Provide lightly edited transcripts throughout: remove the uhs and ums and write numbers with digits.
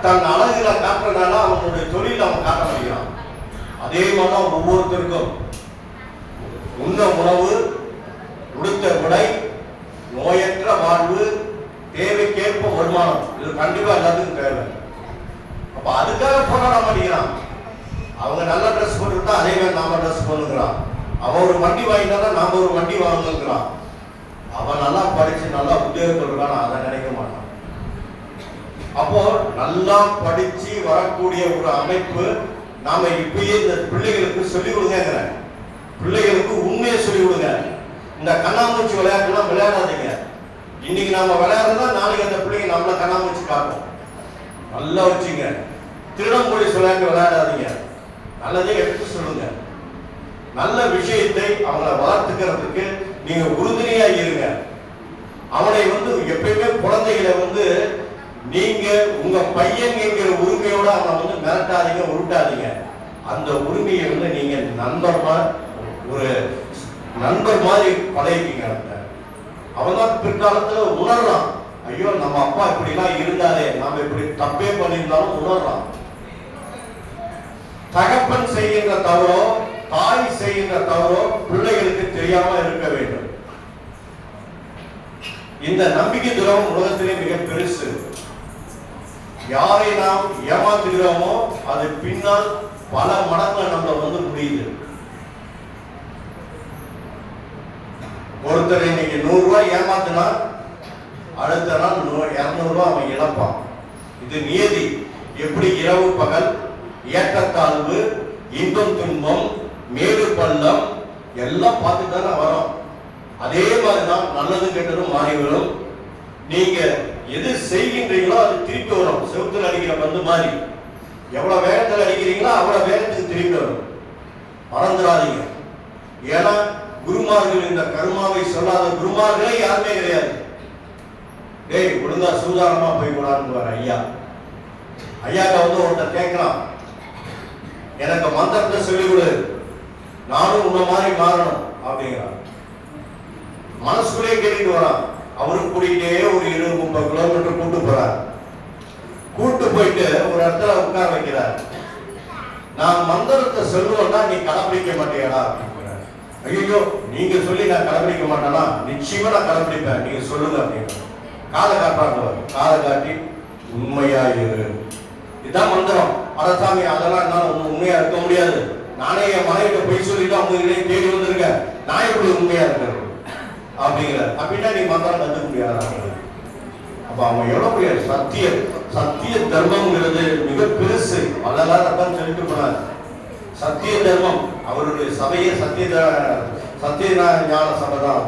தன் அழகுல காட்டுறதுனால அவனுடைய தொழில் அவன் காட்ட முடியும். அதே மாதிரிதான் ஒவ்வொருத்தருக்கும் உண்ண உணவு, உடுத்த உடை, நோயற்ற வாழ்வு, தேவைக்கேற்ப வருமானம், இது கண்டிப்பா எல்லாத்துக்கும் தேவை. அப்ப அதுக்காக போராட மாட்டேங்கிறான். அவங்க நல்ல ட்ரெஸ் போட்டுட்டா அதே மாதிரி நாம ட்ரெஸ் போட்டுக்கிறான். அவன் ஒரு வண்டி வாங்கினா நாம ஒரு வண்டி வாங்குங்கிறான். அவன் நல்லா படிச்சு நல்லா உத்தியோகத்தில் இருக்கான், அதை நினைக்க மாட்டான். அப்போ நல்லா படிச்சு வரக்கூடிய ஒரு அமைப்பு நாம இப்பயே இந்த பிள்ளைகளுக்கு சொல்லிக் கொடுங்க. பிள்ளைகளுக்கு உண்மையை சொல்லிக் கொடுங்க. இந்த கண்ணாமூச்சி விளையாட்டுலாம் விளையாடாதீங்க. இன்னைக்கு நாம விளையாடுறதா நாளைக்கு அந்த பிள்ளைங்க நம்மள கண்ணாமூச்சி காட்டும். நல்லா வச்சுங்க. திருடம் போலீஸ் விளையாட்டு விளையாடாதீங்க. நல்லதே எடுத்து சொல்லுங்க. நல்ல விஷயத்தை அவங்களை வளர்த்துக்கிறதுக்கு நீங்க உறுதுணையா இருங்க. அவனை எப்பயுமே குழந்தைகளை நீங்க உங்க பையன் என்கிற உரிமையோட அவனை மிரட்டாதீங்க, உருட்டாதீங்க. அந்த உரிமையை நீங்க ஒரு நண்பர் மாதிரி பழகிக்கீங்க. அவன் தான் பிற்காலத்துல உணர்றான், ஐயோ நம்ம அப்பா இப்படி எல்லாம் இருந்தாலே நாம இப்படி தப்பே பண்ணியிருந்தாலும் உணர்றான். தகப்பன் செய்கின்ற தவறோ தாய் செய்கின்ற தவறோ பிள்ளைகளுக்கு தெரியாம இருக்க வேண்டும். இந்த நம்பிக்கை துரோகம் உலகத்திலே மிக பெருசு. யாரை நாம் ஏமாத்துகிறோமோ அது பின்னால் பல மடங்கு நம்ம முடியுது. ஒருத்தர் இன்னைக்கு 100 ரூபாய் ஏமாத்தினா அடுத்த நாள் 200 ரூபாய் அவன் இழப்பான். இது நியதி. எப்படி இரவு பகல், ஏற்றத்தாழ்வு, இன்பம் துன்பம், மேடு பள்ளம் எல்லாம் பார்த்துட்டு தானே வரும். அதே மாதிரிதான் நல்லது கெட்டதும் மாறி வரும். நீங்க எது செய்கின்றீங்களோ அது திருப்பி வரும். செவுத்துல அடிக்கிற பந்து மாதிரி எவ்வளவு வேகத்தில் அடிக்கிறீங்களோ அவ்வளவு வேகத்துக்கு திருப்பி வரும். மறந்துடாதீங்க. ஏன்னா குருமார்கள் இந்த கருமாவை சொல்லாத குருமார்களே யாருமே கிடையாது. டேய் ஒழுங்கா சூதானமா போய் கூடாதுன்னு ஐயா. ஐயாட்ட ஒருத்தர் கேட்கலாம், எனக்கு மந்திரத்தை சொல்லிக் கொடு, நானும் உன்ன மாதிரி மாறணும் அப்படிங்கிறான். மனசுக்குள்ளே கேட்டுட்டு வரான். அவருக்கு கூட்டிகிட்டே ஒரு 20-30 கிலோமீட்டர் கூட்டு போறார். கூட்டு போயிட்டு ஒரு இடத்துல உட்கார வைக்கிறார். நான் மந்திரத்தை சொல்லுவேன்னா நீ கடைபிடிக்க மாட்டேடா அப்படிங்கிறார். ஐயோ நீங்க சொல்லி நான் கடைபிடிக்க மாட்டேனா? நிச்சயமா நான் கடைபிடிப்பேன், நீங்க சொல்லுங்க அப்படின்னு காதை காட்டுறாங்க. காதை காட்டி உண்மையா இரு, இதுதான் மந்திரம். அரசாமி அதெல்லாம் என்னால உண்மையா இருக்க முடியாது, நானே என் மனைவிட்ட போய் சொல்லிட்டு அவங்க இதையும் தேடி வந்திருக்கேன், நான் எப்படி உண்மையா இருக்கிறேன் அப்படிங்கிற. அப்படின்னா நீ மந்திரம் கத்துக்க முடியாது. அப்ப அவங்க எவ்வளவு பெரிய சத்திய தர்மம்ங்கிறது மிக பெருசு. அதெல்லாம் ரத்தம் சொல்லிட்டு போனார். சத்திய தர்மம் அவருடைய சபையே சத்திய ஞான சபை தான்.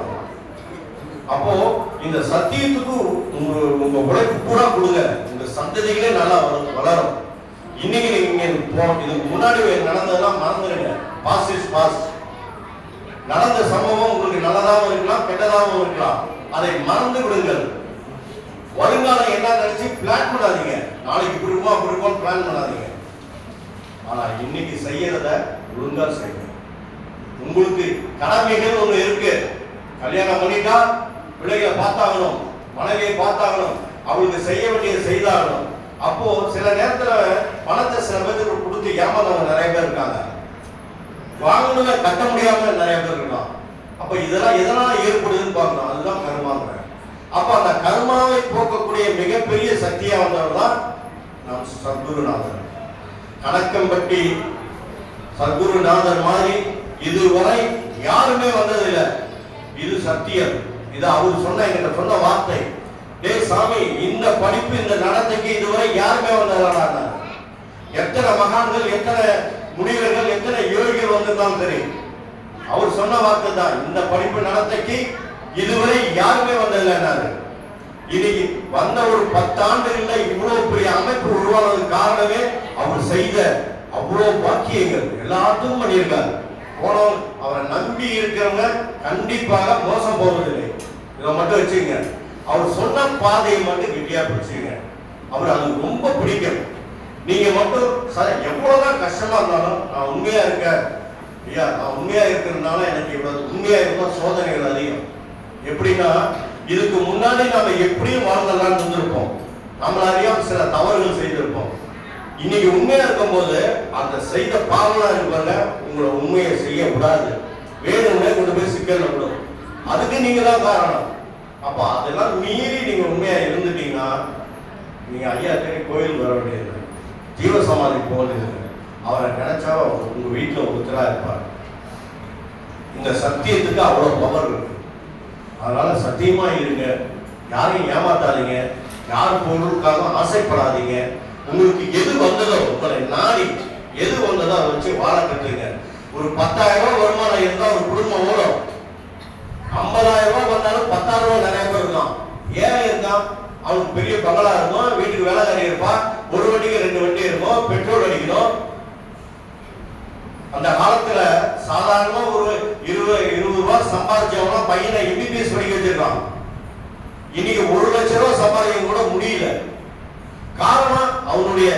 அப்போ இந்த சத்தியத்துக்கு உங்க உழைப்பு கூட கொடுங்க. உங்க சந்ததிகளே நல்லா வளரும். இன்னைக்கு நீங்க இதுக்கு முன்னாடி நடந்ததெல்லாம் மறந்துடுங்க. Boss is boss. நடந்த சம்பவம் உங்களுக்கு நல்லதாகவும் இருக்கலாம், கெட்டதாகவும் இருக்கலாம். அதை மறந்து விடுங்கள். வருங்காலம் என்ன நினைச்சு பிளான் பண்ணாதீங்க. நாளைக்கு இப்படி இருக்குமோ பிளான் பண்ணாதீங்க. ஆனா இன்னைக்கு செய்யறத ஒழுங்கா செய்யுங்க. உங்களுக்கு கடமைகள் ஒண்ணு இருக்கு. கல்யாணம் பண்ணிட்டா பிள்ளைகளை பார்த்தாகணும், மனைவியை பார்த்தாகணும், அவங்களுக்கு செய்ய வேண்டியதை செய்தாகணும். அப்போ சில நேரத்துல பணத்தை சில பேருக்கு கொடுத்து ஏமாந்தவங்க நிறைய பேர் இருக்காங்க. வாங்கணுமே கட்ட முடியாம நிறைய பேர் இருக்கான். அப்ப இதெல்லாம் எதனால ஏற்படுதுன்னு பார்க்கணும். அதுதான் கர்மாங்கிற. அப்ப அந்த கர்மாவை போக்கக்கூடிய மிகப்பெரிய சக்தியா வந்தவர் தான் நம் சத்குருநாதர். கணக்கம்பட்டி சத்குருநாதர் மாதிரி இதுவரை யாருமே வந்ததில்லை. இது சத்தியம். இது அவர் சொன்ன வார்த்தை. டே சாமி, இந்த படிப்பு இந்த நடத்தைக்கு இதுவரை யாருமே வந்ததில்லை. எத்தனை மகான்கள், எத்தனை முனிவர்கள், எத்தனை யோகிகள் வந்திருந்தாலும் சரி, அவர் சொன்ன வார்த்தை தான். இந்த படிப்பு நடத்தைக்கு இதுவரை யாருமே வந்ததில்லை. இன்னைக்கு வந்த ஒரு 10 ஆண்டுகள்ல இவ்வளவு பெரிய அமைப்பு உருவானது காரணமே அவர் செய்த அவ்வளவு பாக்கியங்கள் எல்லாத்துக்கும் பண்ணியிருக்காரு. போனோம் அவரை நம்பி இருக்கிறவங்க கண்டிப்பாக மோசம் போவதில்லை. இதை மட்டும் வச்சுங்க. அவர் சொன்ன பாதையை மட்டும் கெட்டியா பிடிச்சுங்க. அவர் அது ரொம்ப பிடிக்கும். நீங்க மட்டும் எவ்வளவுதான் கஷ்டமா இருந்தாலும் நான் உண்மையா இருக்கேன் ஐயா, நான் உண்மையா இருக்கிறதுனால எனக்கு இவ்வளவு உண்மையா இருந்தா சோதனைகள் அதிகம். எப்படின்னா இதுக்கு முன்னாடி நாம எப்படியும் வாழ்ந்தலாம்னு இருந்திருப்போம். நம்மள அறியாம சில தவறுகள் செய்திருப்போம். இன்னைக்கு உண்மையா இருக்கும்போது அந்த செய்த பாவம்லாம் இருப்பாங்க, உங்களை உண்மையை செய்யக்கூடாது, வேணும்னே கொண்டு போய் சிக்கல்ல விடும். அதுக்கு நீங்க தான் காரணம். அப்ப அதெல்லாம் மீறி நீங்க உண்மையா இருந்துட்டீங்கன்னா நீங்க ஐயா தேடி கோயில் வர வேண்டியது, ஜீவசமாதி போக வேண்டியது. அவரை நினைச்சா உங்க வீட்டுல ஒருத்தரா இருப்பார். இந்த சத்தியத்துக்கு அவ்வளவு பவர் இருக்கு. அதனால சத்தியமா இருங்க, யாரையும் ஏமாத்தாதீங்க, யார் பொருளுக்காக ஆசைப்படாதீங்க. உங்களுக்கு எது வந்ததோ, உங்களை நாடி எது வந்ததோ அதை வச்சு வாழ கட்டுங்க. ஒரு 10,000 ரூபாய் வருமானம் இருந்தா ஒரு குடும்பம் ஓடும். 50,000 ரூபாய் வந்தாலும் 10,000 ரூபாய் நிறைய பேர் இருக்கான். ஏன் இருக்கான்? அவனுக்கு பெரிய பங்களா இருக்கும், வீட்டுக்கு வேலைக்காரி இருப்பான், ஒரு வண்டிக்கு 2 வண்டி இருக்கும், பெட்ரோல் அடிக்கணும். அந்த காலத்துல சாதாரணமா ஒரு 20 ரூபாய் சம்பாதிச்சவங்க பையனை எம்பிபிஎஸ் படிக்க வச்சிருக்கான். இன்னைக்கு 1 லட்சம் ரூபாய் சம்பாதிக்க கூட முடியல. காரணம் அவனுடைய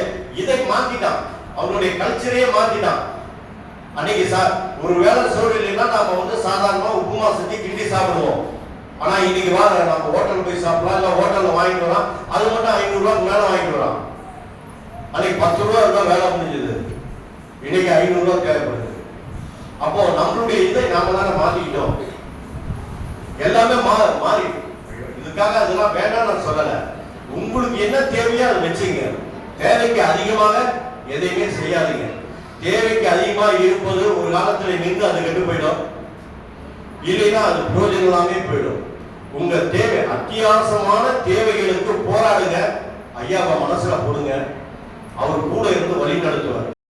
இதை மாத்திட்டான், அவனுடைய கல்ச்சரையே மாத்திட்டான். அன்னைக்கு ஒரு வேலை சோறு இல்லைன்னா நாம சாதாரணமா உப்புமா செஞ்சு கிண்டி சாப்பிடுவோம். ஆனா இன்னைக்கு வாங்க நம்ம ஹோட்டல் போய் சாப்பிடலாம், இல்ல ஹோட்டல்ல வாங்கிட்டு வரலாம், அது மட்டும் 500 ரூபாய்க்கு மேல வாங்கிட்டு வரலாம். அன்னைக்கு 10 ரூபாய் இருந்தா வேலை முடிஞ்சது, இன்னைக்கு 500 ரூபாய் தேவைப்படுது. அப்போ நம்மளுடைய இதை நாம தானே மாத்திக்கிட்டோம், எல்லாமே மாறி. இதுக்காக அதெல்லாம் வேண்டாம் நான் சொல்லல. உங்களுக்கு என்ன தேவையோ அதை வச்சுங்க. தேவைக்கு அதிகமாக எதையுமே செய்யாதீங்க. தேவைக்கு அதிகமா இருப்பது ஒரு காலத்துல நின்று அது கெட்டு போயிடும், இல்லைன்னா அது பிரயோஜனம் இல்லாமே போயிடும். உங்க தேவை அத்தியாவசியமான தேவைகளுக்கு போராடுங்க, ஐயாவை மனசுல போடுங்க, அவர் கூட இருந்து வழி நடத்துவார்.